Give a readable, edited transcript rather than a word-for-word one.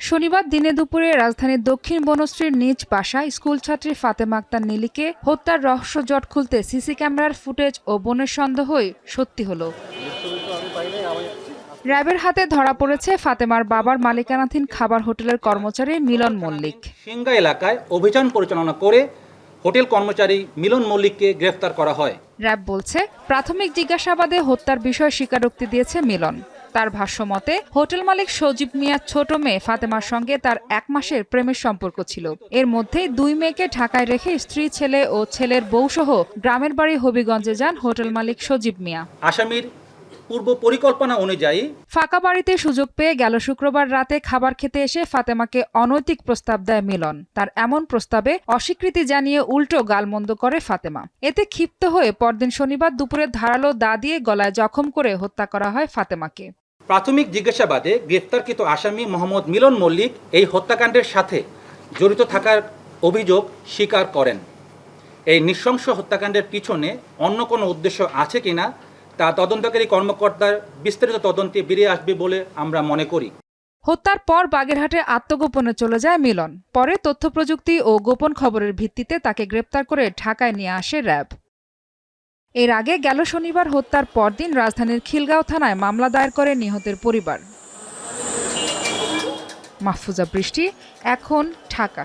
শনিবার দিনে দুপুরে রাজধানীর দক্ষিণ বনশ্রীর নিজ বাসায় স্কুলছাত্রী ফাতেমা আক্তার নীলিকে হত্যার রহস্য জট খুলতে সিসি ক্যামেরার ফুটেজ ও বোনের সন্দেহই সত্যি হলো। র্যাবের হাতে ধরা পড়েছে ফাতেমার বাবার মালিকানাধীন খাবার হোটেলের কর্মচারী মিলন মল্লিক। সিংগা এলাকায় অভিযান পরিচালনা করে হোটেল কর্মচারী মিলন মল্লিককে গ্রেফতার করা হয়। র্যাব বলছে, প্রাথমিক জিজ্ঞাসাবাদে হত্যার বিষয়ে স্বীকারোক্তি দিয়েছে মিলন। তার ভাষ্যমতে হোটেল মালিক সজীব মিয়ার ছোট মেয়ে ফাতেমার সঙ্গে তার 1 মাসের প্রেমের সম্পর্ক ছিল। এর মধ্যে 2 মেয়েকে ঢাকায় রেখে স্ত্রী, ছেলে ও ছেলের বউসহ গ্রামের বাড়ি হবিগঞ্জে যান হোটেল মালিক সজীব মিয়া। আসামির পূর্ব পরিকল্পনা অনুযায়ী ফাঁকা বাড়িতে সুযোগ পেয়ে গেল শুক্রবার রাতে খাবার খেতে এসে ফাতেমাকে অনৈতিক প্রস্তাব দেয় মিলন। তার এমন প্রস্তাবে অস্বীকৃতি জানিয়ে উল্টো গালমন্দ করে ফাতেমা। এতে ক্ষিপ্ত হয়ে পরদিন শনিবার দুপুরে ধারালো দা দিয়ে গলায় জখম করে হত্যা করা হয় ফাতেমাকে। প্রাথমিক জিজ্ঞাসাবাদে গ্রেফতারকৃত আসামি মোহাম্মদ মিলন মল্লিক এই হত্যাকাণ্ডের সাথে জড়িত থাকার অভিযোগ স্বীকার করেন। এই নৃশংস হত্যাকাণ্ডের পিছনে অন্য কোনো উদ্দেশ্য আছে কিনা তা তদন্তকারী কর্মকর্তার বিস্তারিত তদন্তে বেরিয়ে আসবে বলে আমরা মনে করি। হত্যার পর বাগেরহাটে আত্মগোপনে চলে যায় মিলন। পরে তথ্য প্রযুক্তি ও গোপন খবরের ভিত্তিতে তাকে গ্রেপ্তার করে ঢাকায় নিয়ে আসে র্যাব। এর আগে গেল শনিবার হত্যার পরদিন রাজধানীর খিলগাঁও থানায় মামলা দায়ের করে নিহতের পরিবার। মাহফুজা বৃষ্টি, এখন ঢাকা।